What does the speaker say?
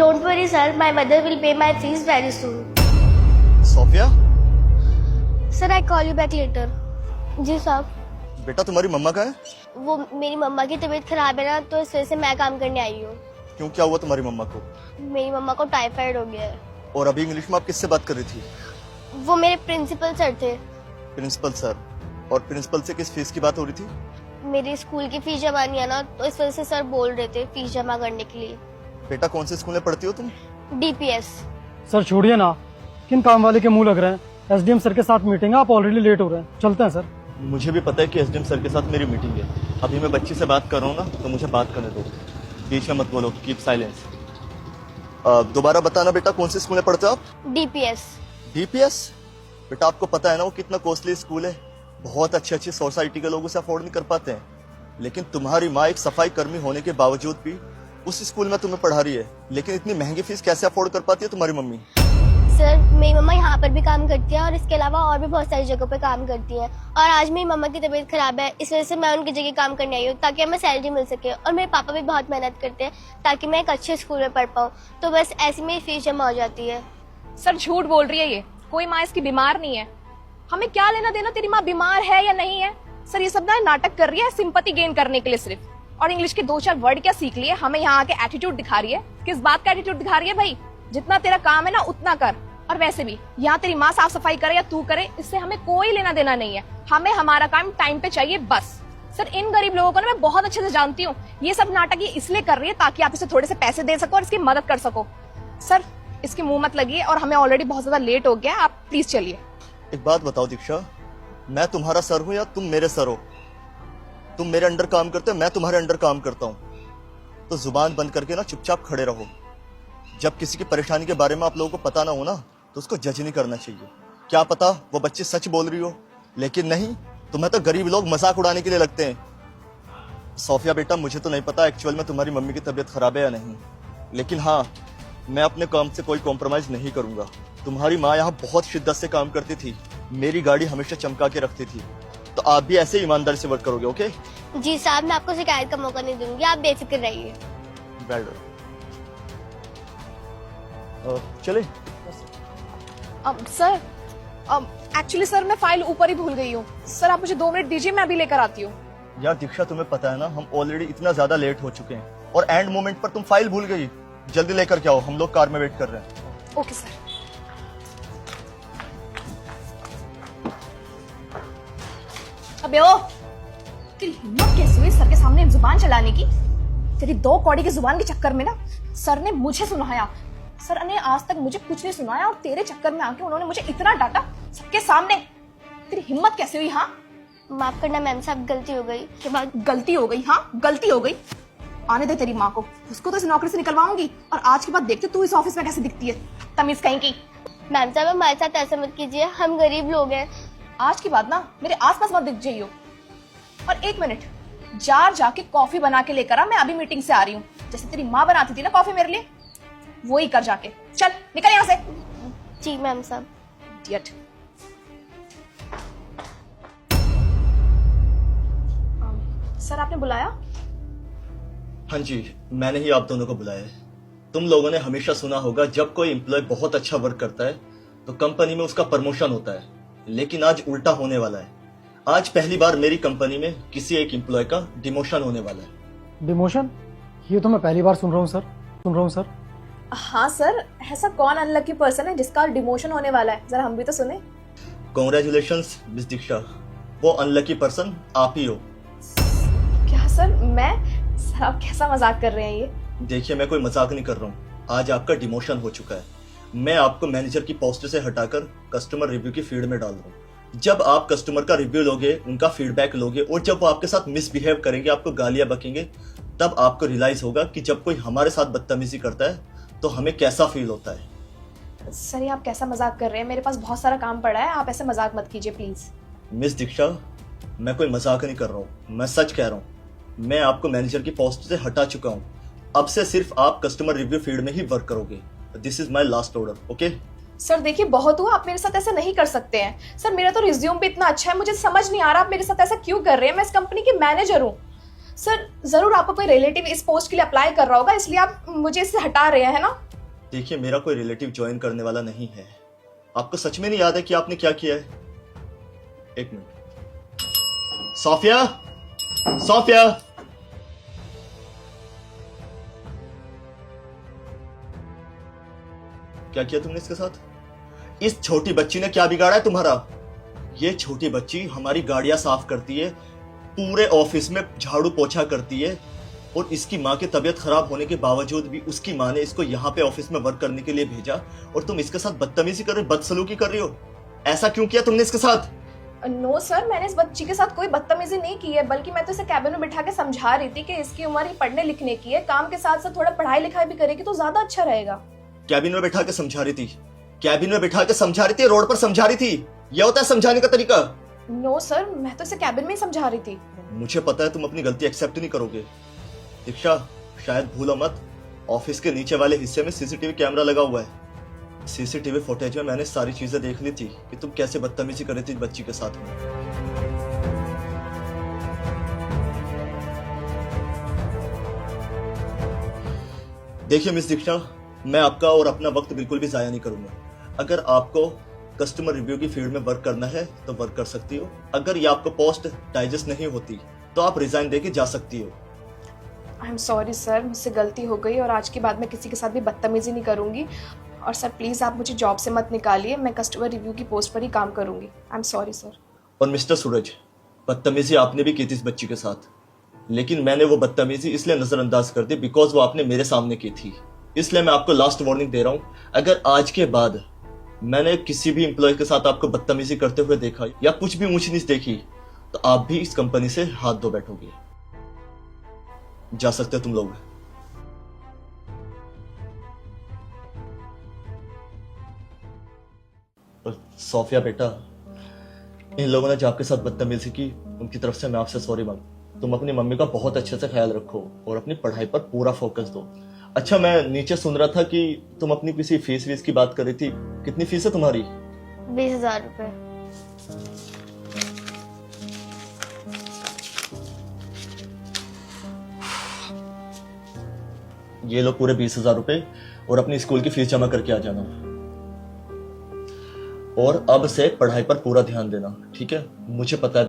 Don't worry, sir. My mother will pay my fees very soon. Sophia, Sir, I call you back later. जी साहब, बेटा तुम्हारी मम्मा कहाँ है? वो मेरी मम्मा की तबीयत खराब है ना, तो इस वजह से मैं काम करने आई हूँ। क्यों, क्या हुआ तुम्हारी मम्मा को? मेरी मम्मा को टाइफाइड हो गया है। और अभी इंग्लिश में आप किससे बात कर रही थी? वो मेरे प्रिंसिपल सर थे। Principal sir? और प्रिंसिपल से किस फीस की बात हो रही थी? मेरी स्कूल की फीस जमा नहीं है ना, तो इस वजह से सर बोल रहे थे फीस जमा करने के लिए। बेटा कौन से स्कूल में पढ़ती हो तुम? DPS। सर छोड़िए ना, किन काम वाले के मुंह लग रहे हैं। एसडीएम सर के साथ मीटिंग है, आप ऑलरेडी लेट हो रहे हैं, चलते हैं सर। मुझे भी पता है कि एसडीएम सर के साथ मेरी मीटिंग है। अभी मैं बच्ची से बात कर रहा हूँ ना, तो मुझे बात करने दो, बीच में मत बोलो, कीप साइलेंस। दोबारा बताना बेटा, कौन से स्कूल में पढ़ते हो आप? DPS। DPS? बेटा आपको पता है ना वो कितना कॉस्टली स्कूल है, बहुत अच्छी अच्छी सोसाइटी के लोग उसे अफोर्ड नहीं कर पाते हैं। लेकिन तुम्हारी माँ एक सफाई कर्मी होने के बावजूद भी उस स्कूल में तुम्हें पढ़ा रही है, लेकिन इतनी महंगी फीस कैसे अफोर्ड कर पाती है तुम्हारी मम्मी? सर, मेरी मम्मा यहाँ पर भी काम करती है और इसके अलावा और भी बहुत सारी जगहों पे काम करती हैं। और आज मेरी मम्मा की तबीयत खराब है, इस वजह से मैं उनकी जगह काम करने आई हूँ ताकि हमें सैलरी मिल सके। और मेरे पापा भी बहुत मेहनत करते हैं ताकि मैं एक अच्छे स्कूल में पढ़ पाऊँ, तो बस ऐसी मेरी फीस जमा हो जाती है। सर झूठ बोल रही है ये, कोई माँ इसकी बीमार नहीं है। हमें क्या लेना देना तेरी माँ बीमार है या नहीं है। सर ये सब ना नाटक कर रही है सिंपैथी गेन करने के लिए सिर्फ, और इंग्लिश के 2-4 वर्ड क्या सीख लिए, हमें यहाँ आके एटीट्यूड दिखा रही है। किस बात का एटीट्यूड दिखा रही है भाई? जितना तेरा काम है ना उतना कर। और वैसे भी यहाँ तेरी माँ साफ सफाई करे या तू करे, इससे हमें कोई लेना देना नहीं है। हमें हमारा काम टाइम पे चाहिए बस। सर इन गरीब लोगों को ना मैं बहुत अच्छे से जानती हूँ, ये सब नाटक ये इसलिए कर रही है ताकि आप इसे थोड़े से पैसे दे सको और इसकी मदद कर सको। सर इसकी मुंह मत लगिए, और हमें ऑलरेडी बहुत ज्यादा लेट हो गया, आप प्लीज चलिए। एक बात बताओ दीक्षा, मैं तुम्हारा सर हूं या तुम मेरे सर हो? तुम मेरे अंडर काम करते हो, मैं तुम्हारे अंडर काम करता हूं, तो जुबान बंद करके ना चुपचाप खड़े रहो। जब किसी की परेशानी के बारे में आप लोगों को पता ना हो ना, तो उसको जज नहीं करना चाहिए। क्या पता वो बच्ची सच बोल रही हो, लेकिन नहीं, तुम्हें तो गरीब लोग मजाक उड़ाने के लिए लगते हैं। सोफिया बेटा, मुझे तो नहीं पता एक्चुअल में तुम्हारी मम्मी की तबीयत खराब है या नहीं, लेकिन हाँ, मैं अपने काम से कोई कॉम्प्रोमाइज नहीं करूंगा। तुम्हारी माँ यहाँ बहुत शिद्दत से काम करती थी, मेरी गाड़ी हमेशा चमका के रखती थी, तो आप भी ऐसे ईमानदारी से वर्क करोगे, ओके? जी साहब, मैं आपको शिकायत का मौका नहीं दूंगी, आप बेफिक्र रहिए। वेल चले। सर एक्चुअली सर मैं फाइल ऊपर ही भूल गई हूँ। सर आप मुझे 2 मिनट दीजिए, मैं अभी लेकर आती हूँ। यार दीक्षा, तुम्हें पता है ना हम ऑलरेडी इतना ज्यादा लेट हो चुके हैं, और एंड मोमेंट पर तुम फाइल भूल गई। जल्दी लेकर के आओ, हम लोग कार में वेट कर रहे हैं। Okay sir. अबे ओ, तेरी हिम्मत कैसे हुई सर के सामने जुबान चलाने की? तेरी 2 कौड़ी की जुबान के चक्कर में ना सर ने मुझे सुनाया। सर ने आज तक मुझे कुछ नहीं सुनाया, और तेरे चक्कर में आके उन्होंने मुझे इतना डांटा सबके सामने। तेरी हिम्मत कैसे हुई? हाँ माफ करना मैम साहब, गलती हो गई। के बाद गलती हो गई? हाँ गलती हो गई। आने दे तेरी माँ को, उसको तो इस नौकरी से निकलवाऊंगी, और आज के बाद देखते तू इस ऑफिस में कैसे दिखती है, तमीज कहीं की। मैम साहब हमारे साथ ऐसा मत कीजिए, हम गरीब लोग हैं। आज के बाद ना मेरे आसपास मत दिख जाइयो। और 1 मिनट, जार जाके कॉफी बना के लेकर आ, मैं अभी मीटिंग से आ रही हूँ। जैसे तेरी माँ बनाती थी ना कॉफी मेरे लिए, वो ही कर जाके। चल निकल यहाँ से। जी मैम साहब। इडियट। सर आपने बुलाया? हाँ जी, मैंने ही आप दोनों को बुलाया है। तुम लोगों ने हमेशा सुना होगा, जब कोई एम्प्लॉय बहुत अच्छा वर्क करता है तो कंपनी में उसका प्रमोशन होता है, लेकिन आज उल्टा होने वाला है। आज पहली बार मेरी कंपनी में किसी एक एम्प्लॉय का डिमोशन होने वाला है। डिमोशन? ये तो मैं पहली बार सुन रहा हूँ सर। हाँ सर, ऐसा कौन अनलकी पर्सन है जिसका डिमोशन होने वाला है? जरा हम भी तो सुने। कॉन्ग्रेचुलेशंस मिस दीक्षा, वो अनलकी पर्सन आप ही हो। क्या सर? मैं? सर आप कैसा मजाक कर रहे हैं ये? देखिए, मैं कोई मजाक नहीं कर रहा हूँ, आज आपका डिमोशन हो चुका है। मैं आपको मैनेजर की पोस्ट से हटाकर कस्टमर रिव्यू की फील्ड में डाल रहा हूँ। जब आप कस्टमर का रिव्यू लोगे, उनका फीडबैक लोगे, और जब वो आपके साथ मिसबिहेव करेंगे, आपको गालियां बकेंगे, तब आपको रियलाइज होगा कि जब कोई हमारे साथ बदतमीजी करता है तो हमें कैसा फील होता है। सर ये आप कैसा मजाक कर रहे हैं? मेरे पास बहुत सारा काम पड़ा है, आप ऐसे मजाक मत कीजिए प्लीज। मिस दीक्षा, मैं कोई मजाक नहीं कर रहा हूँ, मैं सच कह रहा हूँ। मैं आपको मैनेजर की पोस्ट से हटा चुका हूँ। अब से सिर्फ आप कस्टमर रिव्यू फील्ड में ही वर्क करोगे। This is my last order, okay? Sir देखिए, बहुत हुआ, आप मेरे साथ ऐसा नहीं कर सकते हैं। सर मेरा तो रिज्यूम भी इतना अच्छा है, मुझे समझ नहीं आ रहा आप मेरे साथ ऐसा क्यों कर रहे हैं। मैं इस कंपनी की मैनेजर हूँ। सर जरूर आपका कोई रिलेटिव इस पोस्ट के लिए अप्लाई कर रहा होगा, इसलिए आप मुझे इससे हटा रहे हैं, है ना? देखिए, मेरा कोई रिलेटिव ज्वाइन करने वाला नहीं है। आपको सच में नहीं याद है कि आपने क्या किया है? एक मिनट। सोफिया, सोफिया, क्या किया तुमने इसके साथ? इस छोटी बच्ची ने क्या बिगाड़ा है तुम्हारा? ये छोटी बच्ची हमारी गाड़ियां साफ करती है, पूरे ऑफिस में झाड़ू पोछा करती है, और इसकी माँ की तबीयत खराब होने के बावजूद भी उसकी माँ ने इसको यहाँ पे ऑफिस में वर्क करने के लिए भेजा, और तुम इसके साथ बदतमीजी कर रही हो, बदसलूकी कर रही हो। ऐसा क्यों किया तुमने इसके साथ? नो सर, मैंने इस बच्ची के साथ कोई बदतमीजी नहीं की है, बल्कि मैं तो इसे कैबिन में बिठा के समझा रही थी कि इसकी उम्र ही पढ़ने लिखने की है, काम के साथ साथ थोड़ा पढ़ाई लिखाई भी करेगी तो ज्यादा अच्छा रहेगा। कैबिन में बैठा के समझा रही थी? कैबिन में बैठा के समझा रही थी, रोड पर समझा रही थी? यह होता है समझाने का तरीका? नो सर, मैं तो इसे कैबिन में ही समझा रही थी। मुझे पता है तुम अपनी गलती एक्सेप्ट नहीं करोगे। दीक्षा, शायद भूलो मत, ऑफिस के नीचे वाले हिस्से में सीसीटीवी कैमरा लगा हुआ है। सीसीटीवी फुटेज में मैंने सारी चीजें देख ली थी कि तुम कैसे बदतमीजी कर रही थी बच्ची के साथ में। देखिए मिस दीक्षा, मैं आपका और अपना वक्त बिल्कुल भी जाया नहीं करूंगा। अगर आपको कस्टमर रिव्यू की फील्ड में वर्क करना है तो वर्क कर सकती हो। अगर ये आपको पोस्ट डाइजेस्ट नहीं होती तो आप रिजाइन देके जा सकती हो। आई एम सॉरी सर, मुझसे गलती हो गई और आज के बाद मैं किसी के साथ भी बदतमीजी नहीं करूंगी। और सर प्लीज़ आप मुझे जॉब से मत निकालिए, मैं कस्टमर रिव्यू की पोस्ट पर ही काम करूंगी। I am sorry sir. और मिस्टर सूरज, बदतमीजी आपने भी की थी इस बच्ची के साथ, लेकिन मैंने वो बदतमीजी इसलिए नजरअंदाज कर दी बिकॉज वो आपने मेरे सामने की थी। इसलिए मैं आपको लास्ट वार्निंग दे रहा हूं, अगर आज के बाद मैंने किसी भी एम्प्लॉय के साथ आपको बदतमीजी करते हुए देखा या कुछ भी ऊंच नीच देखी तो आप भी इस कंपनी से हाथ धो बैठोगे। जा सकते हो तुम लोग। और सोफिया बेटा, इन लोगों ने जो आपके साथ बदतमीजी की उनकी तरफ से मैं आपसे सॉरी मांग। तुम अपनी मम्मी का बहुत अच्छे से ख्याल रखो और अपनी पढ़ाई पर पूरा फोकस दो। अच्छा, मैं नीचे सुन रहा था कि तुम अपनी किसी फीस वीस की बात कर रही थी। कितनी फीस है तुम्हारी? 20,000 रुपए। ये लो पूरे 20,000 रुपए, और अपनी स्कूल की फीस जमा करके आ जाना। और अब से पढ़ाई पर पूरा ध्यान देना, ठीक है? मुझे पता है